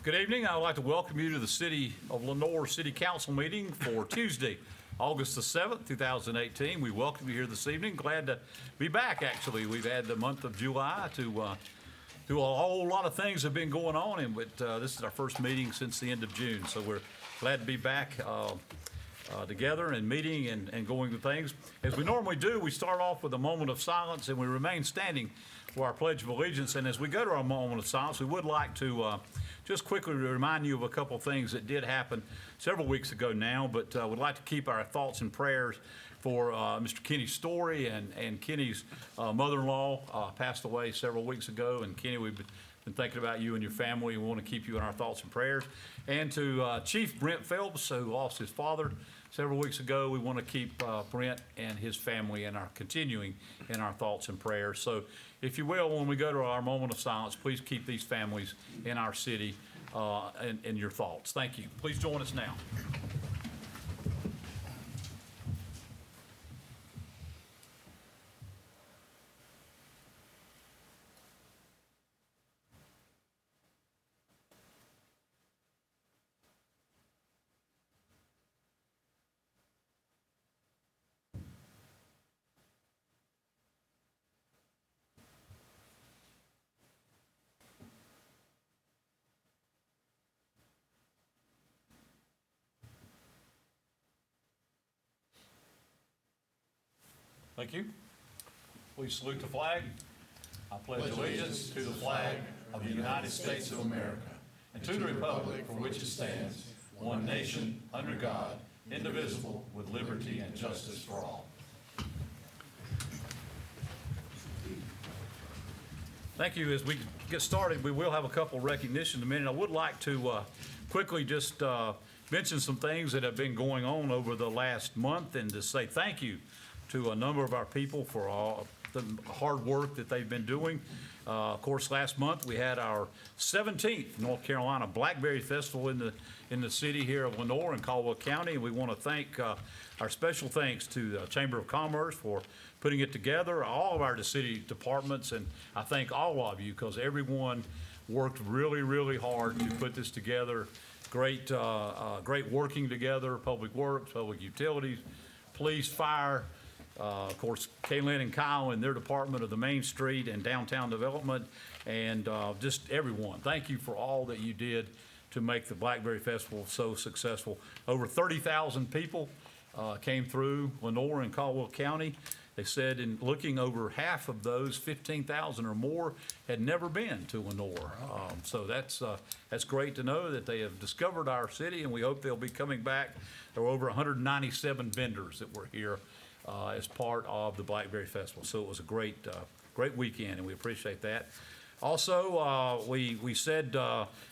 Good evening. I would like to welcome you to the City of Lenoir City Council meeting for Tuesday, August the 7th, 2018. We welcome you here this evening. Glad to be back, actually. We've had the month of July to do a whole lot of things have been going on, but this is our first meeting since the end of June. So we're glad to be back together and meeting and going to things. As we normally do, we start off with a moment of silence and we remain standing for our Pledge of Allegiance. And as we go to our moment of silence, we would like to just quickly remind you of a couple of things that did happen several weeks ago now, but would like to keep our thoughts and prayers for Mr. Kenny Story and Kenny's mother-in-law passed away several weeks ago. And Kenny, we've been thinking about you and your family. We want to keep you in our thoughts and prayers. And to Chief Brent Phelps, who lost his father several weeks ago, we want to keep Brent and his family continuing in our thoughts and prayers. So if you will, when we go to our moment of silence, please keep these families in our city in your thoughts. Thank you. Please join us now. Thank you. Please salute the flag. I pledge allegiance to the flag of the United States of America and to the republic for which it stands, one nation, under God, indivisible, with liberty and justice for all. Thank you. As we get started, we will have a couple of recognitions in a minute. I would like to quickly just mention some things that have been going on over the last month and to say thank you to a number of our people for all the hard work that they've been doing. Of course, last month we had our 17th North Carolina Blackberry Festival in the city here of Lenoir and Caldwell County, and we want to thank our special thanks to the Chamber of Commerce for putting it together, all of our city departments, and I thank all of you because everyone worked really, really hard to put this together. Great working together, Public Works, Public Utilities, Police, Fire. Of course, Kaylin and Kyle in their department of the Main Street and Downtown Development, and just everyone. Thank you for all that you did to make the Blackberry Festival so successful. Over 30,000 people came through Lenoir and Caldwell County. They said in looking over half of those, 15,000 or more, had never been to Lenoir. So that's great to know that they have discovered our city, and we hope they'll be coming back. There were over 197 vendors that were here as part of the Blackberry Festival. So it was a great weekend, and we appreciate that. Also, we said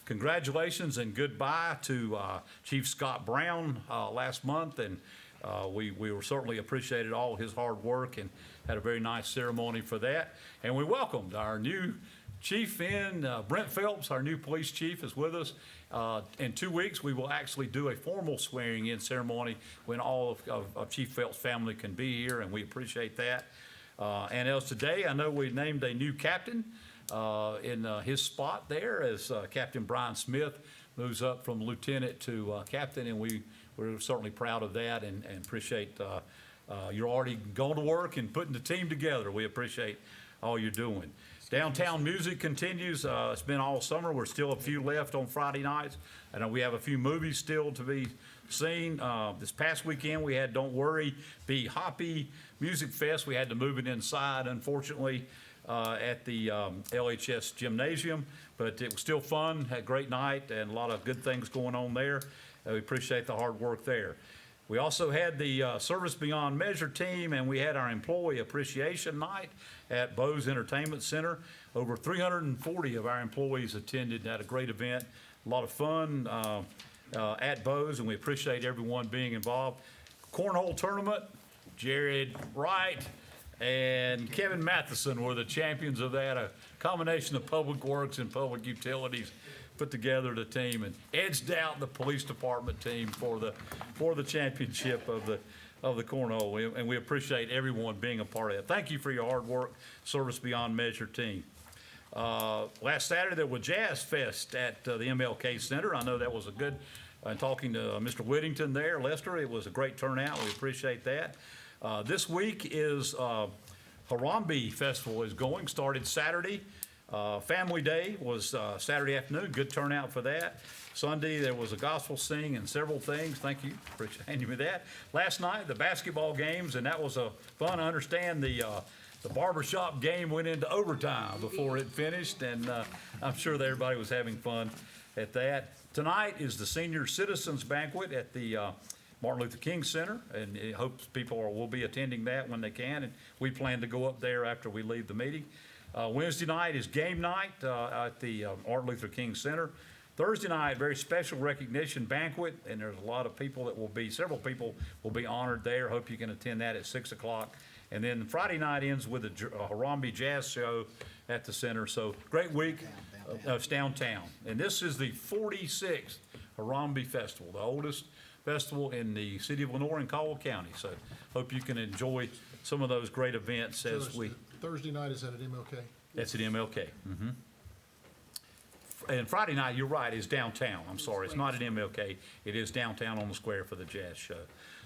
congratulations and goodbye to Chief Scott Brown last month, and we were certainly appreciated all his hard work and had a very nice ceremony for that. And we welcomed our new chief in, Brent Phelps, our new police chief, is with us. In 2 weeks, we will actually do a formal swearing-in ceremony when all of Chief Phelps' family can be here, and we appreciate that. And as today, I know we named a new captain in his spot there as Captain Brian Smith moves up from lieutenant to captain, and we're certainly proud of that and appreciate you're already going to work and putting the team together. We appreciate all you're doing. Downtown music continues. It's been all summer. We're still a few left on Friday nights. I know we have a few movies still to be seen. This past weekend we had Don't Worry, Be Hoppy Music Fest. We had to move it inside, unfortunately, at the LHS Gymnasium, but it was still fun. Had a great night and a lot of good things going on there. We appreciate the hard work there. We also had the Service Beyond Measure team, and we had our Employee Appreciation Night at Bose Entertainment Center. Over 340 of our employees attended. Had a great event, a lot of fun at Bose, and we appreciate everyone being involved. Cornhole tournament, Jared Wright and Kevin Matheson were the champions of that, a combination of Public Works and Public Utilities put together the team and edged out the police department team for the championship of the cornhole, and we appreciate everyone being a part of it. Thank you for your hard work, Service Beyond Measure team. Last Saturday, there was Jazz Fest at the MLK Center. I know that was a good, talking to Mr. Whittington there, Lester, it was a great turnout. We appreciate that. This week is Harambe Festival is going, started Saturday. Family Day was Saturday afternoon, good turnout for that. Sunday, there was a gospel sing and several things. Thank you for handing me that. Last night, the basketball games, and that was fun. I understand the barbershop game went into overtime before it finished, and I'm sure that everybody was having fun at that. Tonight is the Senior Citizens Banquet at the Martin Luther King Center, and I hope people will be attending that when they can, and we plan to go up there after we leave the meeting. Wednesday night is game night at the Martin Luther King Center. Thursday night, very special recognition banquet, and there's a lot of people several people will be honored there. Hope you can attend that at 6 o'clock. And then Friday night ends with a Harambe Jazz Show at the center. So great week of downtown. And this is the 46th Harambe Festival, the oldest festival in the city of Lenore and Caldwell County. So hope you can enjoy some of those great events as we. Thursday night is at MLK? That's at MLK. And Friday night, you're right, is downtown. I'm sorry, it's not at MLK. It is downtown on the square for the jazz show.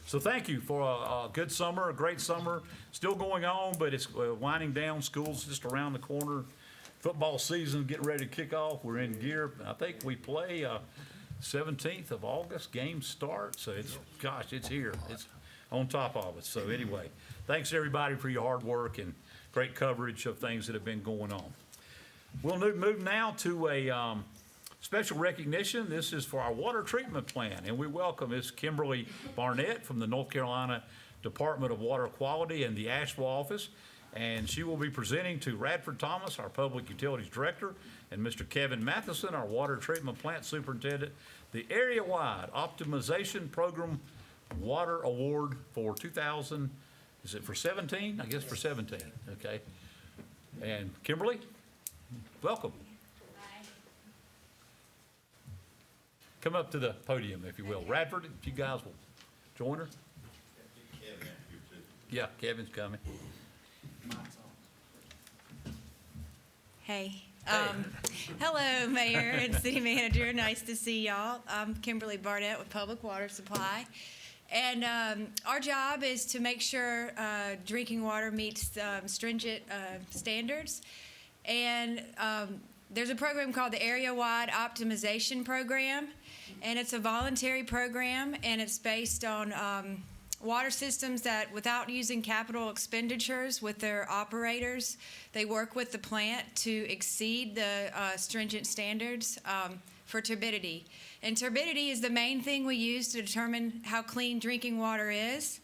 So thank you for a good summer, a great summer. Still going on, but it's winding down. School's just around the corner. Football season getting ready to kick off. We're in gear. I think we play 17th of August. Games start. So it's here. It's on top of us. So anyway, thanks everybody for your hard work and great coverage of things that have been going on. We'll move now to a special recognition. This is for our water treatment plant, and we welcome Ms. Kimberly Barnett from the North Carolina Department of Water Quality and the Asheville office, and she will be presenting to Radford Thomas, our Public Utilities Director, and Mr. Kevin Matheson, our Water Treatment Plant Superintendent, the area-wide optimization program water award for 2000. Is it for 17? I guess for 17. Okay. And Kimberly, welcome. Hi. Come up to the podium, if you will. Radford, if you guys will join her. Yeah, Kevin's coming. Hey. Hello, Mayor and City Manager. Nice to see y'all. I'm Kimberly Barnett with Public Water Supply. And our job is to make sure drinking water meets stringent standards. And there's a program called the Area-Wide Optimization Program, and it's a voluntary program, and it's based on water systems that, without using capital expenditures with their operators, they work with the plant to exceed the stringent standards for turbidity. And turbidity is the main thing we use to determine how clean drinking water is.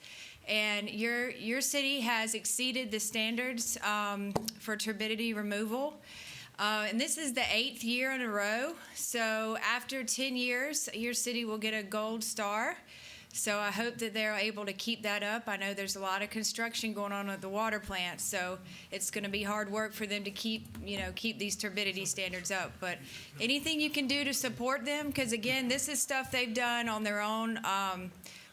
And your city has exceeded the standards for turbidity removal. And this is the 8th year in a row. So after 10 years, your city will get a gold star. So I hope that they're able to keep that up. I know there's a lot of construction going on at the water plant, so it's going to be hard work for them to keep these turbidity standards up. But anything you can do to support them, because again, this is stuff they've done on their own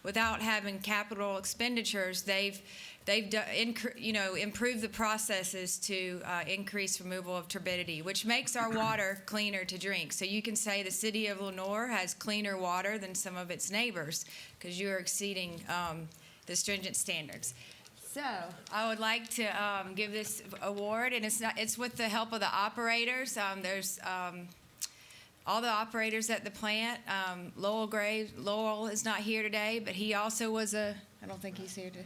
without having capital expenditures. They've improved the processes to increase removal of turbidity, which makes our water cleaner to drink. So you can say the city of Lenore has cleaner water than some of its neighbors because you are exceeding the stringent standards. So I would like to give this award, and it's with the help of the operators. There's all the operators at the plant. Lowell is not here today, but he also was I don't think he's here today.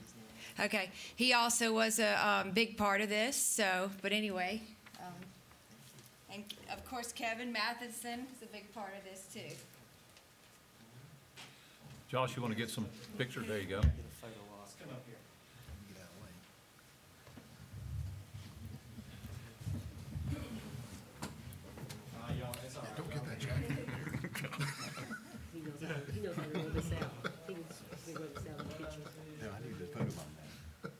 Okay, he also was a big part of this, but anyway. And of course, Kevin Matheson is a big part of this too. Josh, you want to get some pictures? There you go. Don't get that jacket. He knows how to rub this out. He can rub this out in the kitchen. No, I need to put him on that.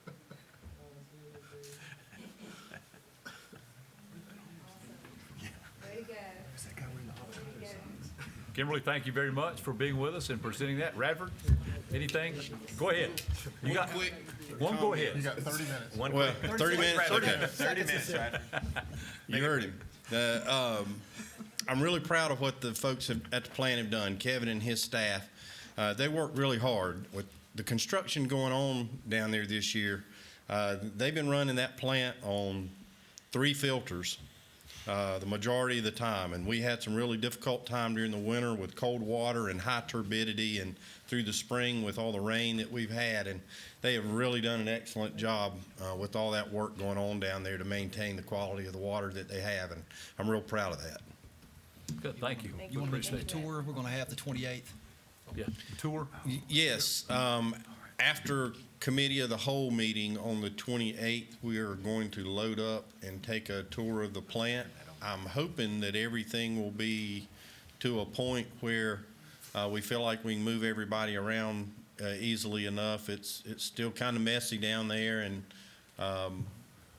Way to go. Is that guy wearing the avocado socks? Kimberly, thank you very much for being with us and presenting that. Radford, anything? Go ahead. You got quick one. Go ahead. You got 30 minutes. Well, 30 minutes, okay. 30 minutes, right? You heard him. I'm really proud of what the folks at the plant have done, Kevin and his staff. They worked really hard with the construction going on down there this year. They've been running that plant on 3 filters the majority of the time, and we had some really difficult time during the winter with cold water and high turbidity, and through the spring with all the rain that we've had, and they have really done an excellent job with all that work going on down there to maintain the quality of the water that they have, and I'm real proud of that. Good, thank you. You want to mention the tour we're going to have the 28th? Yeah, tour? Yes, after committee of the whole meeting on the 28th, we are going to load up and take a tour of the plant. I'm hoping that everything will be to a point where we feel like we can move everybody around easily enough. It's still kind of messy down there, and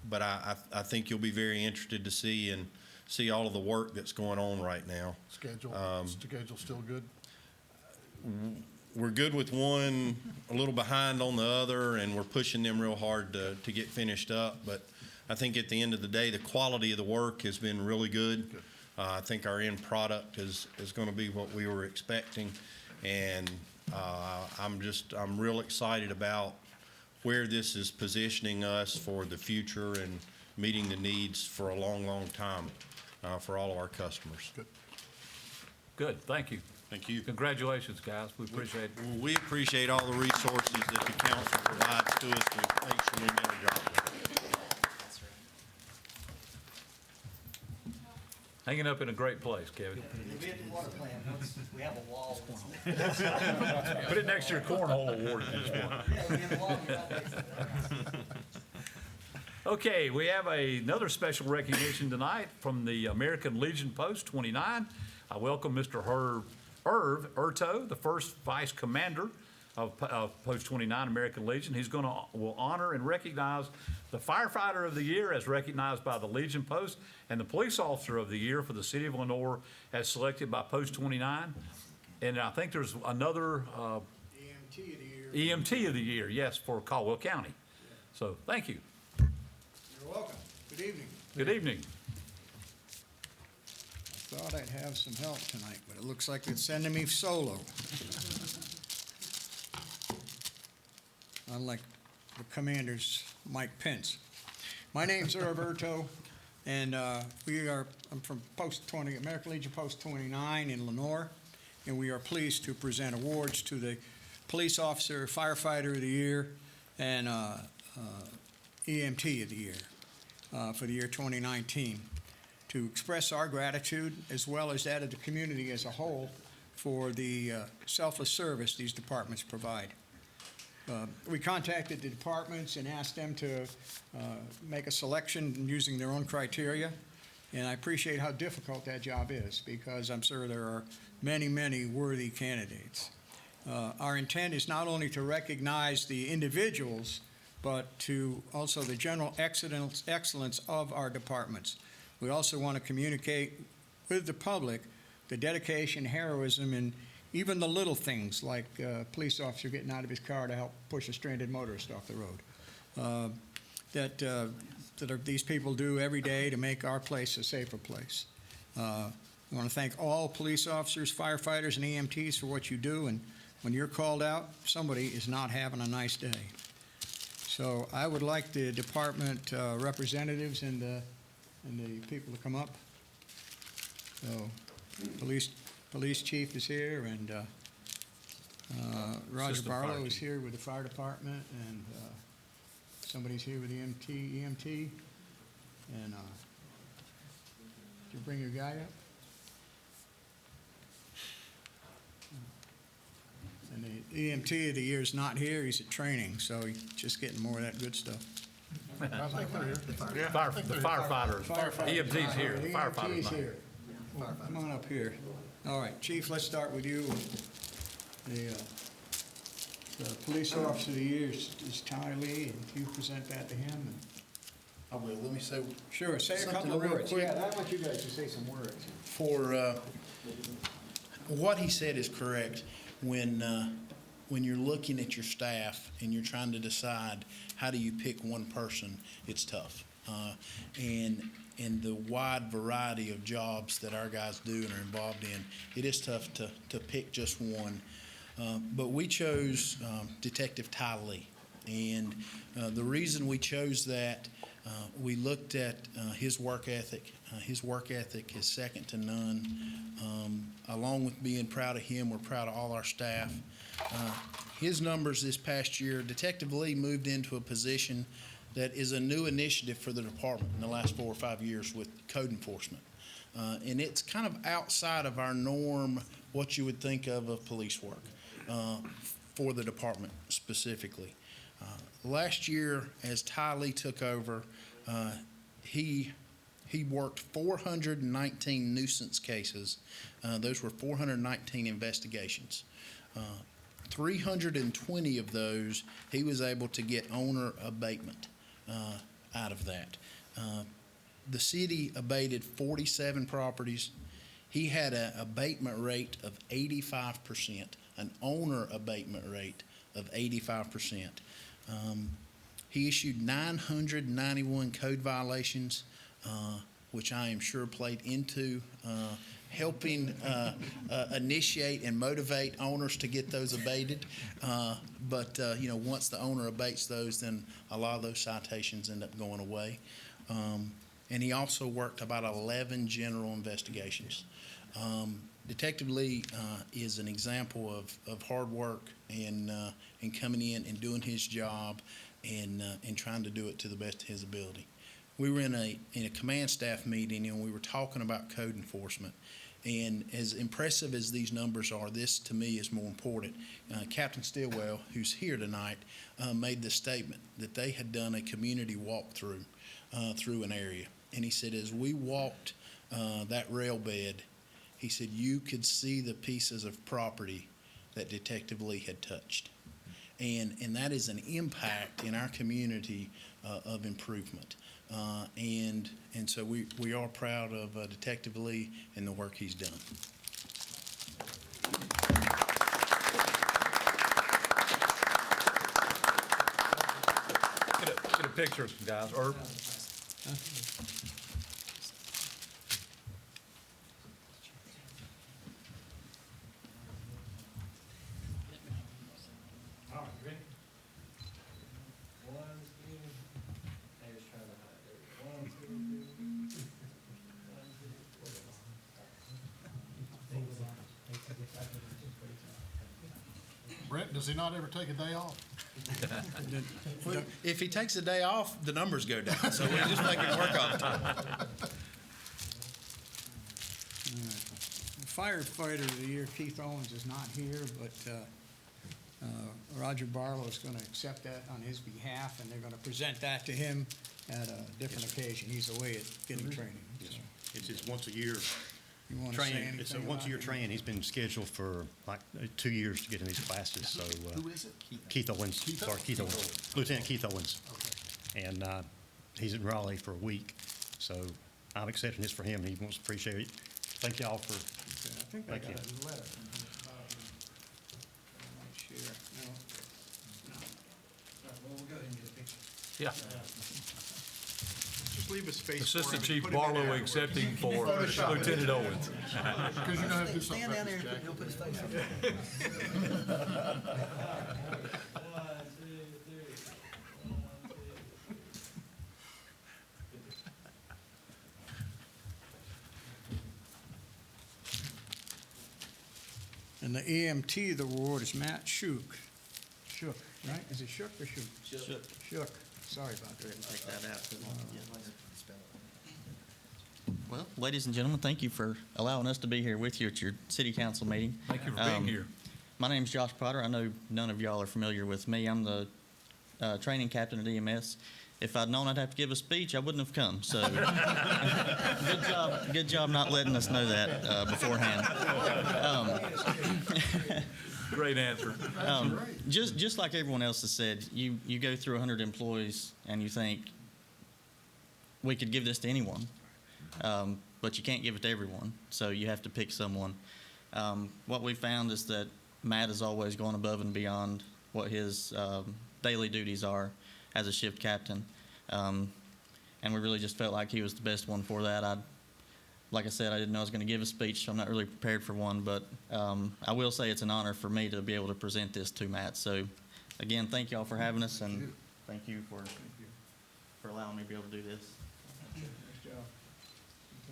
but I think you'll be very interested to see all of the work that's going on right now. Schedule still good? We're good with one, a little behind on the other, and we're pushing them real hard to get finished up. But I think at the end of the day, the quality of the work has been really good. I think our end product is going to be what we were expecting, and I'm real excited about where this is positioning us for the future and meeting the needs for a long, long time for all of our customers. Good, thank you. Thank you. Congratulations, guys. We appreciate it. Well, we appreciate all the resources that the council provides to us to make sure we get our job done. Hanging up in a great place, Kevin. We'll be at the water plant once we have a wall. Put it next to your cornhole award at this point. Yeah, we have a wall. You're not fixing it. Okay, we have another special recognition tonight from the American Legion Post 29. I welcome Mr. Irv Urto, the first Vice Commander of Post 29 American Legion. He's will honor and recognize the Firefighter of the Year as recognized by the Legion Post, and the Police Officer of the Year for the City of Lenore as selected by Post 29. And I think there's another EMT of the year. EMT of the Year, yes, for Caldwell County. So thank you. You're welcome. Good evening. Good evening. Thought I'd have some help tonight, but it looks like it's sending me solo. Unlike the commander's Mike Pence. My name's Irv Urto, and I'm from Post 20, American Legion Post 29 in Lenore, and we are pleased to present awards to the Police Officer, Firefighter of the Year, and EMT of the Year for the year 2019. To express our gratitude, as well as that of the community as a whole, for the selfless service these departments provide. We contacted the departments and asked them to make a selection using their own criteria, and I appreciate how difficult that job is, because I'm sure there are many, many worthy candidates. Our intent is not only to recognize the individuals, but to also the general excellence of our departments. We also want to communicate with the public the dedication, heroism, and even the little things like a police officer getting out of his car to help push a stranded motorist off the road, that these people do every day to make our place a safer place. I want to thank all police officers, firefighters, and EMTs for what you do, and when you're called out, somebody is not having a nice day. So I would like the department representatives and the people to come up. So, police chief is here, and Roger Assistant fire Barlow is chief. here with the fire department, and somebody's here with the EMT, and did you bring your guy up? And the EMT of the year is not here; he's at training, so he's just getting more of that good stuff. I think they're here. The firefighter, EMT's here, the firefighter's EMT's not. here. Well, come on up here. All right, Chief, let's start with you. The police officer of the year is Todd Lee, and if you present that to him. And I will. Let me say, sure, say a Something couple of real words. quick. Yeah, I want you guys to say some words. for what he said is correct. When you're looking at your staff and you're trying to decide how do you pick one person, it's tough. And the wide variety of jobs that our guys do and are involved in, it is tough to pick just one. But we chose Detective Todd Lee. And the reason we chose that, we looked at his work ethic. His work ethic is second to none. Along with being proud of him, we're proud of all our staff. His numbers this past year, Detective Lee moved into a position that is a new initiative for the department in the last 4 or 5 years with code enforcement. And it's kind of outside of our norm, what you would think of police work for the department specifically. Last year, as Ty Lee took over, he worked 419 nuisance cases. Those were 419 investigations. 320 of those, he was able to get owner abatement out of that. The city abated 47 properties. He had an abatement rate of 85%, an owner abatement rate of 85%. He issued 991 code violations, which I am sure played into helping initiate and motivate owners to get those abated. But once the owner abates those, then a lot of those citations end up going away. And he also worked about 11 general investigations. Detective Lee is an example of hard work and coming in and doing his job and trying to do it to the best of his ability. We were in a command staff meeting and we were talking about code enforcement. And as impressive as these numbers are, this to me is more important. Captain Stillwell, who's here tonight, made the statement that they had done a community walkthrough through an area. And he said, as we walked that rail bed, he said, you could see the pieces of property that Detective Lee had touched. And that is an impact in our community of improvement. And so we are proud of Detective Lee and the work he's done. Get a picture, guys. Herb? Brent, does he not ever take a day off? If he takes a day off, the numbers go down. So we just make it work all the time. Firefighter of the Year, Keith Owens, is not here, but Roger Barlow is going to accept that on his behalf, and they're going to present that to him at a different occasion. He's away at getting training. So, It's his once a year you want to say training. anything It's a about once a year him? training. He's been scheduled for like 2 years to get in these classes. So Who is it? Keith Owens, sorry, Keith Owens, Lieutenant Keith Owens, and he's in Raleigh for a week. So I'm accepting this for him. He wants to appreciate it. Thank y'all for. I think I Thank got you. his letter. Sure. Yeah. Just leave a space for him. Assistant and Chief put him in Barlow there. accepting for Lieutenant Owens. Because you know how to do something Stand down about there this, and Jack. he'll put his face on it. And the EMT of the award is Matt Shook. Shook, right? Is it Shook or Shook? Shook. Shook. Sorry about that. Take that out. Well, ladies and gentlemen, thank you for allowing us to be here with you at your city council meeting. Thank you for being here. My name's Josh Potter. I know none of y'all are familiar with me. I'm the training captain at EMS. If I'd known I'd have to give a speech, I wouldn't have come. So good job not letting us know that beforehand. Great answer. Just like everyone else has said, you go through 100 employees and you think, we could give this to anyone, but you can't give it to everyone, so you have to pick someone. What we found is that Matt is always going above and beyond what his daily duties are as a shift captain. and we really just felt like he was the best one for that. Like I said, I didn't know I was going to give a speech, so I'm not really prepared for one, but I will say it's an honor for me to be able to present this to Matt. So, again, thank you all for having us, and thank you for allowing me to be able to do this.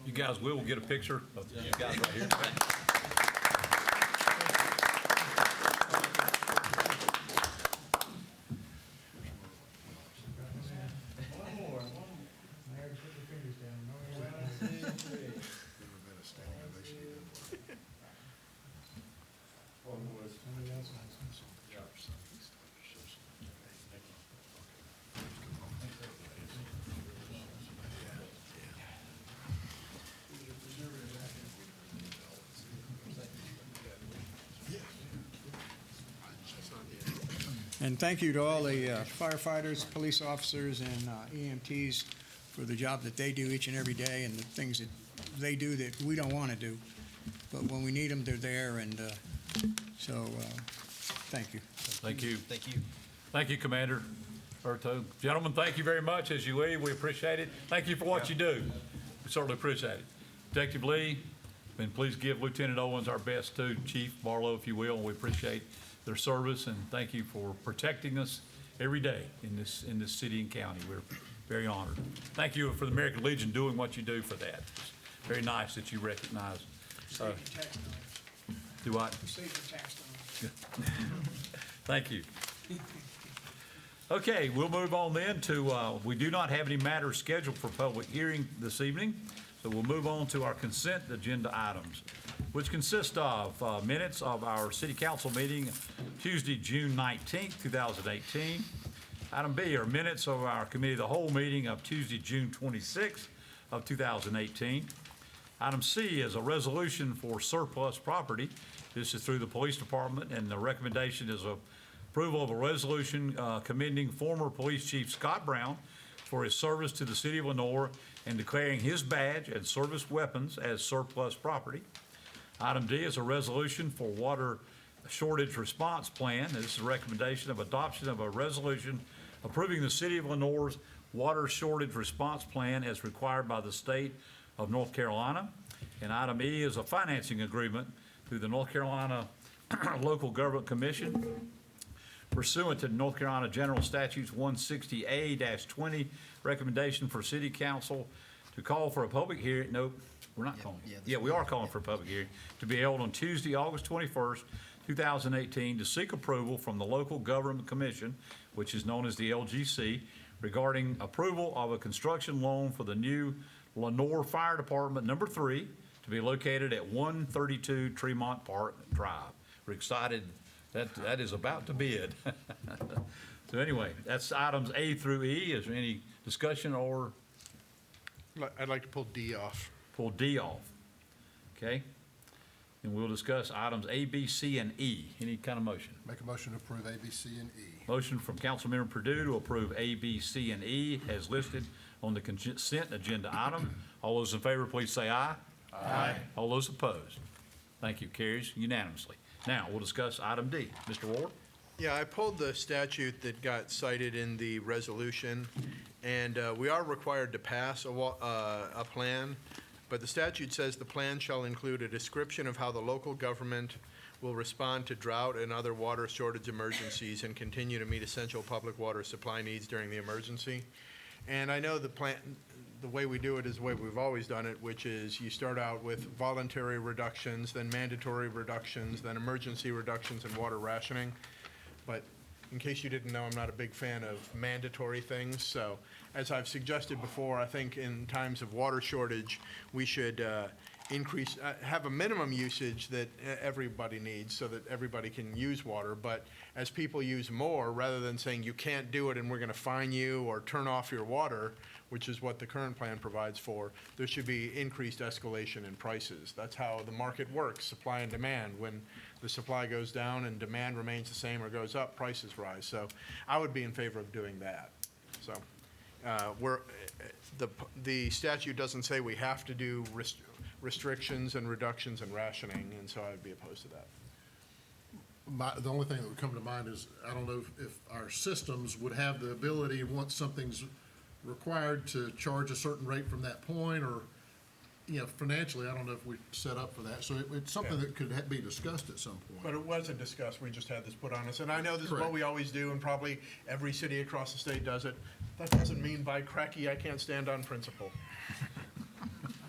You guys will get a picture of you guys right here. And thank you to all the firefighters, police officers, and EMTs for the job that they do each and every day and the things that they do that we don't want to do. But when we need them, they're there, and so thank you. Thank you. Thank you. Thank you, Commander Urto. Gentlemen, thank you very much as you leave. We appreciate it. Thank you for what you do. We certainly appreciate it. Detective Lee, and please give Lieutenant Owens our best too, Chief Barlow, if you will, and we appreciate their service, and thank you for protecting us every day in this city and county. We're very honored. Thank you for the American Legion doing what you do for that. It's very nice that you recognize. Do what? Thank you. Okay, we'll move on then to, we do not have any matters scheduled for public hearing this evening, so we'll move on to our consent agenda items, which consist of minutes of our city council meeting Tuesday, June 19th, 2018. Item B are minutes of our committee of the whole meeting of Tuesday, June 26th of 2018. Item C is a resolution for surplus property. This is through the police department, and the recommendation is approval of a resolution commending former police chief Scott Brown for his service to the city of Lenore and declaring his badge and service weapons as surplus property. Item D is a resolution for water shortage response plan. This is a recommendation of adoption of a resolution approving the city of Lenore's water shortage response plan as required by the state of North Carolina. And item E is a financing agreement through the North Carolina Local Government Commission pursuant to North Carolina General Statutes 160A-20, recommendation for city council to call for a public hearing. Nope, we're not calling. Yeah, we are calling for a public hearing to be held on Tuesday, August 21st, 2018, to seek approval from the Local Government Commission, which is known as the LGC, regarding approval of a construction loan for the new Lenore Fire Department number 3 to be located at 132 Tremont Park Drive. We're excited that is about to bid. So anyway, that's items A through E. Is there any discussion or? I'd like to pull D off. Pull D off. Okay. And we'll discuss items A, B, C, and E. Any kind of motion? Make a motion to approve A, B, C, and E. Motion from Councilmember Purdue to approve A, B, C, and E as listed on the consent agenda item. All those in favor, please say aye. Aye. All those opposed? Thank you. Carries unanimously. Now, we'll discuss item D. Mr. Ward? Yeah, I pulled the statute that got cited in the resolution, and we are required to pass a plan, but the statute says the plan shall include a description of how the local government will respond to drought and other water shortage emergencies and continue to meet essential public water supply needs during the emergency. And I know the plan, the way we do it is the way we've always done it, which is you start out with voluntary reductions, then mandatory reductions, then emergency reductions and water rationing. But in case you didn't know, I'm not a big fan of mandatory things. So as I've suggested before, I think in times of water shortage, we should have a minimum usage that everybody needs so that everybody can use water. But as people use more, rather than saying you can't do it and we're going to fine you or turn off your water, which is what the current plan provides for, there should be increased escalation in prices. That's how the market works, supply and demand. When the supply goes down and demand remains the same or goes up, prices rise. So I would be in favor of doing that. So the statute doesn't say we have to do restrictions and reductions and rationing, and so I would be opposed to that. The only thing that would come to mind is, I don't know if our systems would have the ability, once something's required to charge a certain rate from that point, or, financially, I don't know if we're set up for that. So it's something that could be discussed at some point. But it wasn't discussed, we just had this put on us. And I know this is what Correct. we always do, and probably every city across the state does it. That doesn't mean by cracky, I can't stand on principle.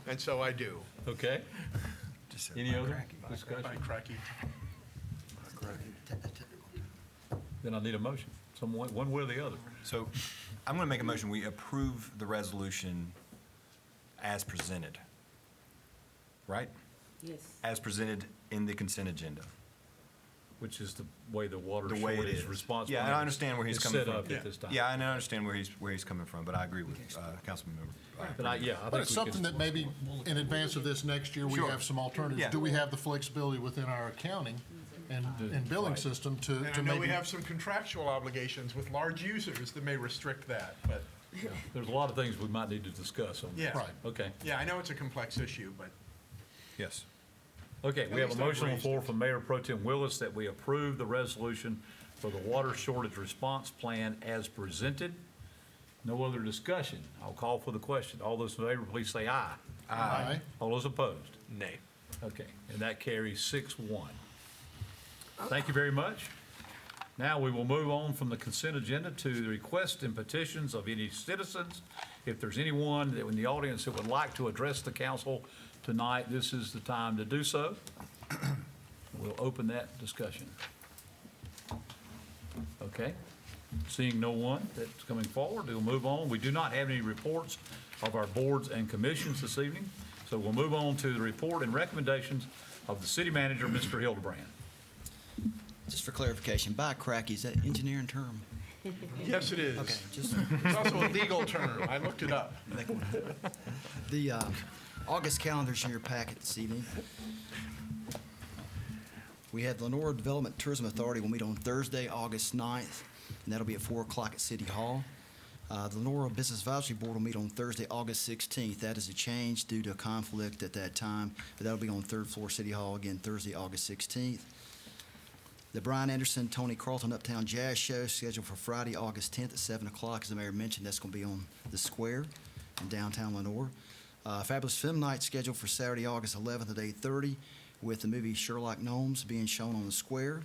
And so I do. Okay? Any other discussion? By cracky. Then I need a motion, someone, one way or the other. So I'm going to make a motion, we approve the resolution as presented, right? Yes. As presented in the consent agenda. Which is the way the water The way it shortage is. response. Yeah, and plan I understand where he's is coming set from. up at this time. Yeah, and I understand where he's coming from, but I agree with Councilmember. But I think But it's we something can, that maybe in advance of this next year, we Sure. have some alternatives. Yeah. Do we have the flexibility within our accounting and billing system to And I know we maybe? have some contractual obligations with large users that may restrict that, but, there's a lot of things we might need to discuss on this. yeah. Right. Okay, Yeah, I know it's a complex issue, but Yes. okay, we have a least I've motion on the raised floor it. from Mayor Pro Tem Willis that we approve the resolution for the water shortage response plan as presented. No other discussion. I'll call for the question. All those in favor, please say aye. Aye. All those opposed? nay. Okay, and that carries 6-1. Thank you very much. Now we will move on from the consent agenda to the requests and petitions of any citizens. If there's anyone that in the audience that would like to address the council tonight, this is the time to do so. We'll open that discussion. Okay, seeing no one that's coming forward, we'll move on. We do not have any reports of our boards and commissions this evening, so we'll move on to the report and recommendations of the city manager, Mr. Hildebrand. Just for clarification, by cracky, is that engineering term? Yes, it is. Okay, just It's also a legal term. I looked it up. the August calendar's in your packet this evening. We have the Lenora Development Tourism Authority will meet on Thursday, August 9th, and that'll be at 4 o'clock at City Hall. The Lenora Business Advisory Board will meet on Thursday, August 16th. That is a change due to a conflict at that time, but that'll be on third floor City Hall again Thursday, August 16th. The Brian Anderson, Tony Carlton Uptown Jazz Show scheduled for Friday, August 10th at 7 o'clock. As the mayor mentioned, that's going to be on the square in downtown Lenore. Fabulous Film Night scheduled for Saturday, August 11th at 8:30 with the movie Sherlock Gnomes being shown on the square.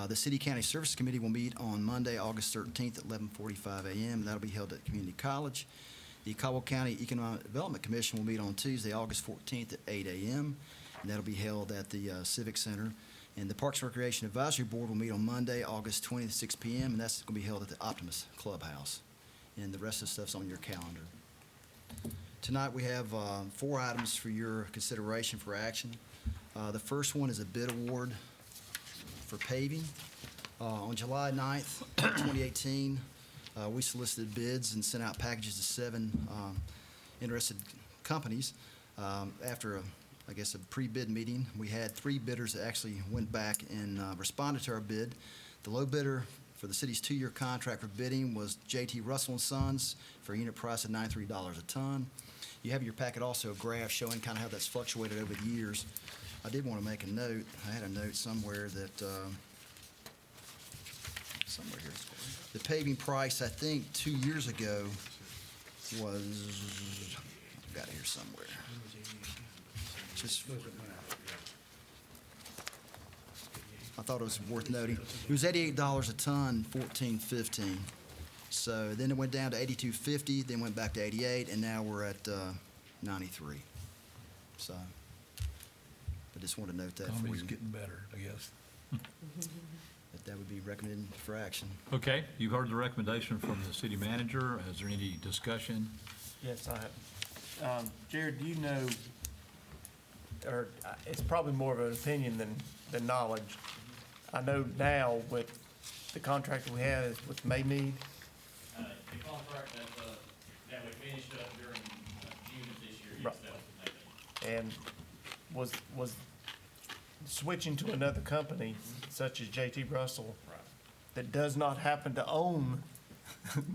The City County Services Committee will meet on Monday, August 13th at 11:45 a.m. That'll be held at Community College. The Caldwell County Economic Development Commission will meet on Tuesday, August 14th at 8 a.m. and that'll be held at the Civic Center. And the Parks and Recreation Advisory Board will meet on Monday, August 20th at 6 p.m., and that's going to be held at the Optimus Clubhouse. And the rest of the stuff's on your calendar. Tonight, we have 4 items for your consideration for action. The first one is a bid award for paving. On July 9th, 2018, we solicited bids and sent out packages to 7 interested companies. After a pre-bid meeting, we had 3 bidders that actually went back and responded to our bid. The low bidder for the city's 2-year contract for bidding was J.T. Russell & Sons for a unit price of $93 a ton. You have in your packet also a graph showing kind of how that's fluctuated over the years. I did want to make a note. I had a note somewhere that, somewhere here. The paving price, I think, 2 years ago was, I've got it here somewhere. Just, I thought it was worth noting. It was $88 a ton, 14.15. So then it went down to $82.50, then went back to $88, and now we're at $93. So, I just wanted to note that for Economy's you. getting better, I guess. That would be recommended for action. Okay, you heard the recommendation from the city manager. Is there any discussion? Yes, I have. Jared, do you know, or it's probably more of an opinion than knowledge. I know now with the contract we have is with Maymead. The contract that we finished up during June of this year, yes, Right. that was with Maymead. And was switching to another company such as J.T. Russell that does not happen to own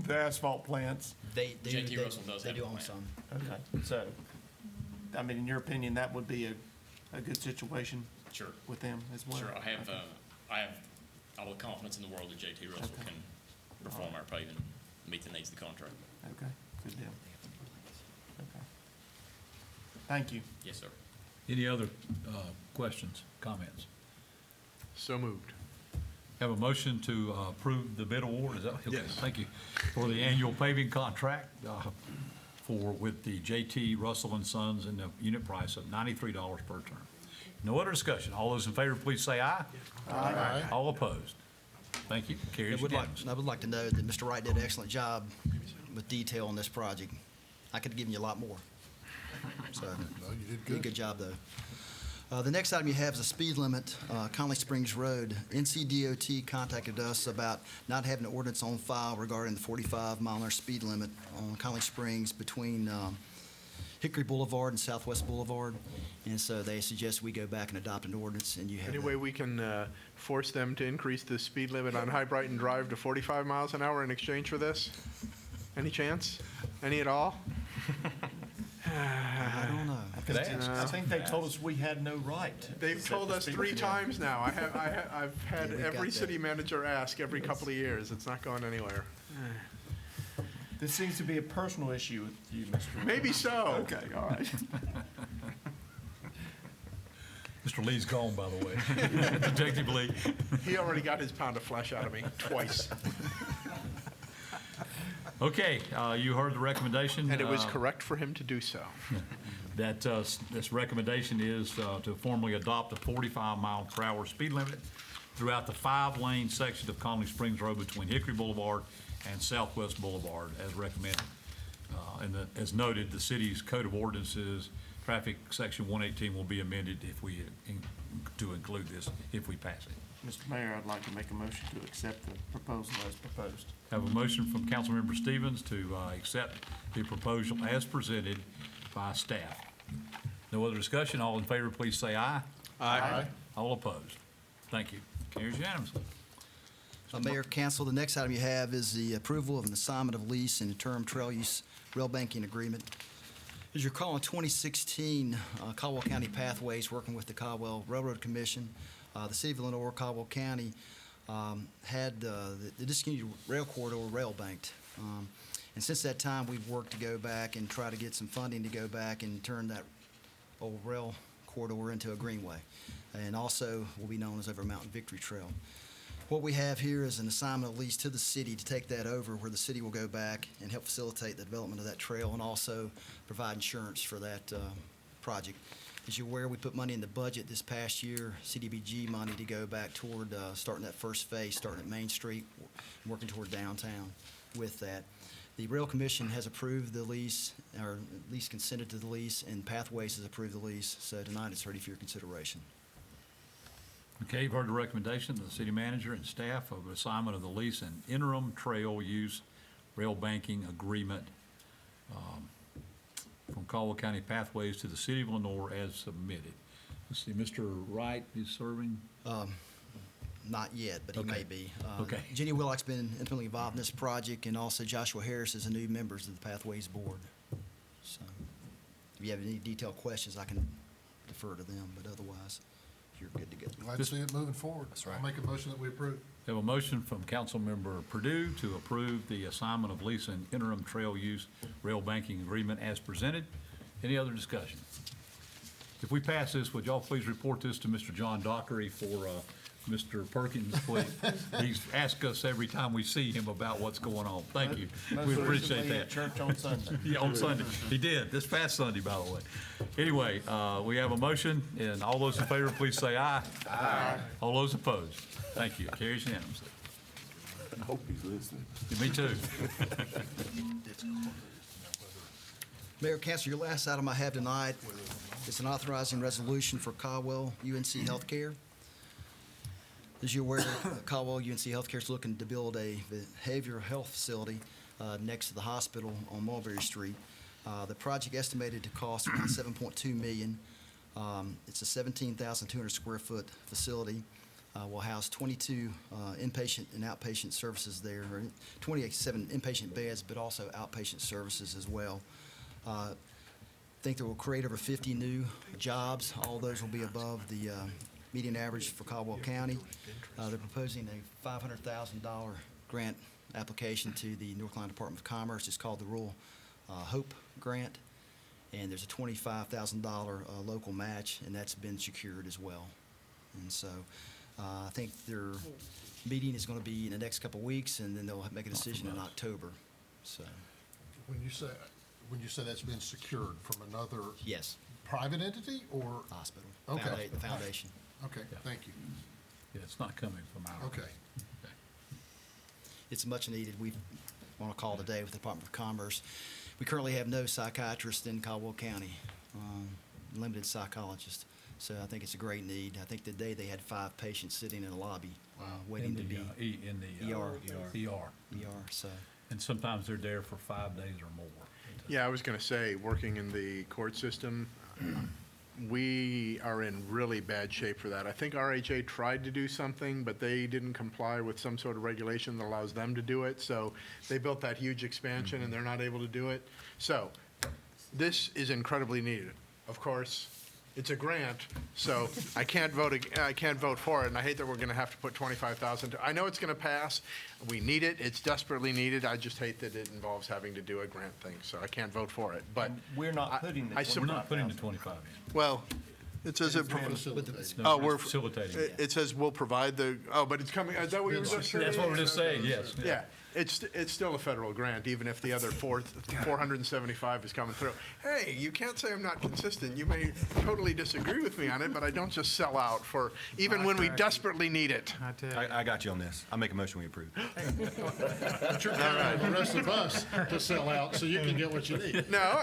the asphalt plants. J.T. Russell does They have do a own plant. some. Okay, so, I mean, in your opinion, that would be a good situation Sure, with them as well? sure. I have all the confidence in the world that J.T. Russell Okay. can perform our paving, meet the needs of the contract. Okay, Good deal. Okay. Thank you. Yes, sir. Any other questions, comments? So moved. Have a motion to approve the bid award, is that? Okay, Yes. Thank you. For the annual paving contract with the J.T. Russell and Sons and the unit price of $93 per term. No other discussion. All those in favor, please say aye. Aye. All opposed? Thank you. Carries unanimously. I would like to note that Mr. Wright did an excellent job with detail on this project. I could have given you a lot more. So, No, you did did a good. good job, though. The next item you have is a speed limit, Conley Springs Road. NCDOT contacted us about not having an ordinance on file regarding the 45-mile-an-hour speed limit on Conley Springs between Hickory Boulevard and Southwest Boulevard. And so they suggest we go back and adopt an ordinance, and you have Any that. way we can force them to increase the speed limit on High Brighton Drive to 45 miles an hour in exchange for this? Any chance? Any at all? I don't know. I think they told us we had no right. They've told us 3 times now. I've had Yeah, we've every got city manager ask every couple of years. It's not going anywhere. This seems to be a personal issue with you, Mr. Maybe so. Okay, all right. Mr. Lee's gone, by the way. Detective Lee. He already got his pound of flesh out of me twice. Okay, you heard the recommendation. And it was correct for him to do so. That this recommendation is to formally adopt a 45-mile-per-hour speed limit throughout the 5-lane section of Conley Springs Road between Hickory Boulevard and Southwest Boulevard, as recommended. As noted, the city's Code of Ordinances, Traffic Section 118 will be amended to include this if we pass it. Mr. Mayor, I'd like to make a motion to accept the proposal as proposed. Have a motion from Councilmember Stevens to accept the proposal as presented by staff. No other discussion. All in favor, please say aye. Aye. All opposed? Thank you. Carries unanimously. Mayor, Council, the next item you have is the approval of an assignment of lease and interim trail use rail banking agreement. As you recall, in 2016, Caldwell County Pathways, working with the Caldwell Railroad Commission, the City of Lenore, Caldwell County, had the discontinued rail corridor rail banked. And since that time, we've worked to go back and try to get some funding to go back and turn that old rail corridor into a greenway, and also will be known as over Mountain Victory Trail. What we have here is an assignment of lease to the city to take that over, where the city will go back and help facilitate the development of that trail and also provide insurance for that project. As you're aware, we put money in the budget this past year, CDBG money, to go back toward starting that first phase, starting at Main Street, working toward downtown with that. The Rail Commission has approved the lease, or at least consented to the lease, and Pathways has approved the lease, so tonight it's ready for your consideration. Okay, you've heard the recommendation of the city manager and staff of assignment of the lease and interim trail use rail banking agreement from Caldwell County Pathways to the City of Lenore as submitted. Let's see, Mr. Wright is serving. Not yet, but he Okay. may be. Okay. Jenny Willock's been intimately involved in this project, and also Joshua Harris is a new member of the Pathways Board. So if you have any detailed questions, I can defer to them, but otherwise, you're good to go. Glad to see it moving forward. That's right. I'll make a motion that we approve. We have a motion from Councilmember Purdue to approve the assignment of lease and interim trail use rail banking agreement as presented. Any other discussion? If we pass this, would y'all please report this to Mr. John Dockery for Mr. Perkins, please? He's asked us every time we see him about what's going on. Thank you. We appreciate Recently at that. church on Sunday. Yeah, on Sunday. He did, this past Sunday, by the way. Anyway, we have a motion, and all those in favor, please say aye. Aye. All those opposed? Thank you. Carries unanimously. I hope he's listening. Me too. Mayor, Council, your last item I have tonight is an authorizing resolution for Caldwell UNC Health Care. As you're aware, Caldwell UNC Health Care is looking to build a behavioral health facility next to the hospital on Mulberry Street. The project estimated to cost around $7.2 million. It's a 17,200 square foot facility. Will house 22 inpatient and outpatient services there, or 27 inpatient beds, but also outpatient services as well. I think that will create over 50 new jobs. All those will be above the median average for Caldwell County. They're proposing a $500,000 grant application to the North Carolina Department of Commerce. It's called the Rural HOPE grant, and there's a $25,000 local match, and that's been secured as well. And so I think their meeting is going to be in the next couple of weeks, and then they'll make a decision in October. So, When you say that's been secured from another yes, private entity or? hospital, Okay. the foundation. Okay, thank you. Yeah, it's not coming from our. Okay. It's much needed. We want to call today with the Department of Commerce. We currently have no psychiatrists in Caldwell County, limited psychologists. So I think it's a great need. I think today they had 5 patients sitting in a lobby waiting to be In the ER. ER. So And sometimes they're there for 5 days or more. Yeah, I was going to say, working in the court system, we are in really bad shape for that. I think RHA tried to do something, but they didn't comply with some sort of regulation that allows them to do it. So they built that huge expansion, and they're not able to do it. So this is incredibly needed. Of course, it's a grant, so I can't vote for it, and I hate that we're going to have to put $25,000. I know it's going to pass. We need it. It's desperately needed. I just hate that it involves having to do a grant thing, so I can't vote for it. But We're not putting the We're not putting the 25 in. well, it says it. Facilitated. No, Oh, we're facilitating. It says we'll provide the. Oh, but it's coming. Is that what you were just saying? That's what we're just saying, yes. Yeah, it's still a federal grant, even if the other 475 is coming through. Hey, you can't say I'm not consistent. You may totally disagree with me on it, but I don't just sell out for, even when we desperately need it. I got you on this. I make a motion we approve. But you're counting on the rest of us to sell out so you can get what you need. No,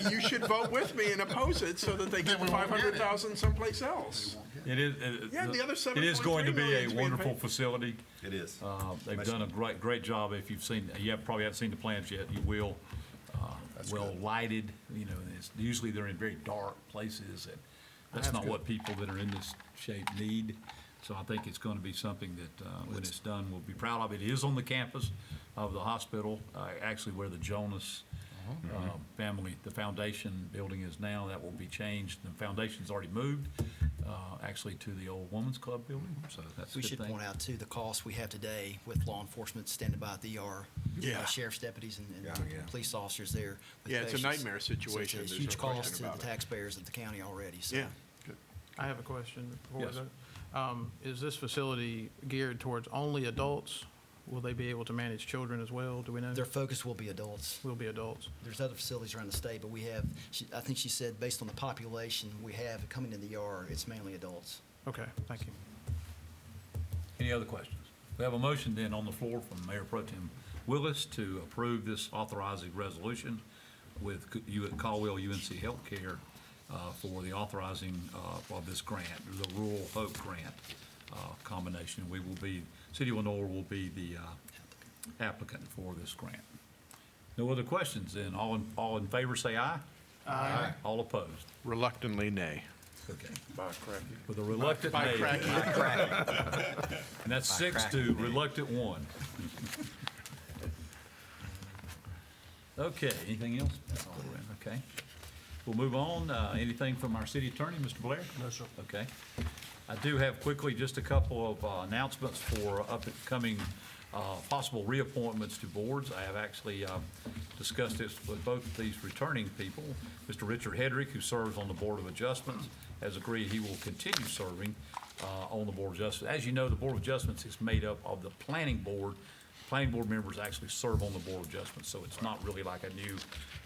you should vote with me and oppose it so that they get Then we won't get it. 500,000 someplace else. It is. Yeah, the other It is going to be 7.3 a million's being wonderful paid. facility. It is. They've done a great job. If you've seen, probably haven't seen the plans yet, you will. Well lighted, and usually they're in very dark places, and that's not what people that are in this shape need. So I think it's going to be something that, when it's done, we'll be proud of. It is on the campus of the hospital, actually where the Jonas family, the foundation building is now. That will be changed. The foundation's already moved, actually to the old Women's Club building, so that's a we good should thing. point out too, the cost we have today with law enforcement standing by at the ER. Yeah. Sheriff's deputies and Yeah. police officers there with Yeah, it's a patients. nightmare So situation. it's a There's huge no question cost to the about it. taxpayers of the county already, so. Yeah. I have a question before Yes. that. Is this facility geared towards only adults? Will they be able to manage children as well? Do we know? Their focus will be adults. Will be adults. There's other facilities around the state, but we have, I think she said, based on the population we have coming in the ER, it's mainly adults. Okay, thank you. Any other questions? We have a motion then on the floor from Mayor Pro Tem Willis to approve this authorizing resolution with Caldwell UNC Health Care for the authorizing of this grant, the Rural Hope Grant combination. City of Lenore will be the applicant for this grant. No other questions then? All in favor, say aye. Aye. All opposed? Reluctantly, nay. Okay. With a reluctant By nay. cracky. And that's 6 to reluctant 1. Okay, anything else? That's all around. Okay. We'll move on. Anything from our city attorney, Mr. Blair? No, sir. Okay. I do have quickly just a couple of announcements for upcoming possible reappointments to boards. I have actually discussed this with both of these returning people. Mr. Richard Hedrick, who serves on the Board of Adjustments, has agreed he will continue serving on the Board of Adjustments. As you know, the Board of Adjustments is made up of the Planning Board. Planning Board members actually serve on the Board of Adjustments, so it's not really like a new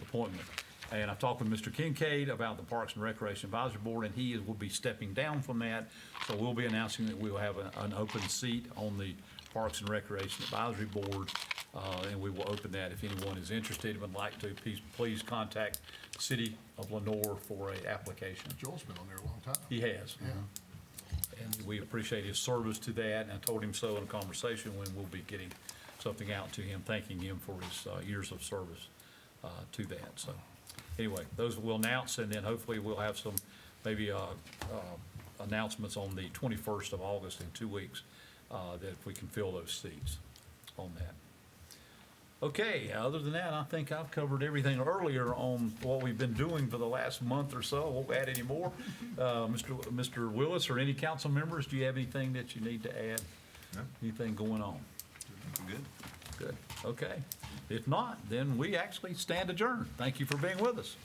appointment. And I've talked with Mr. Kincaid about the Parks and Recreation Advisory Board, and he will be stepping down from that. So we'll be announcing that we will have an open seat on the Parks and Recreation Advisory Board, and we will open that if anyone is interested and would like to. Please contact the City of Lenore for an application. Joel's been on there a long time. He has. Yeah. And we appreciate his service to that, and I told him so in a conversation when we'll be getting something out to him, thanking him for his years of service to that. So anyway, those we'll announce, and then hopefully we'll have some maybe announcements on the 21st of August in 2 weeks that if we can fill those seats on that. Okay, other than that, I think I've covered everything earlier on what we've been doing for the last month or so. I won't add any more. Mr. Willis or any council members, do you have anything that you need to add? No. Anything going on? Good. Good, okay. If not, then we actually stand adjourned. Thank you for being with us.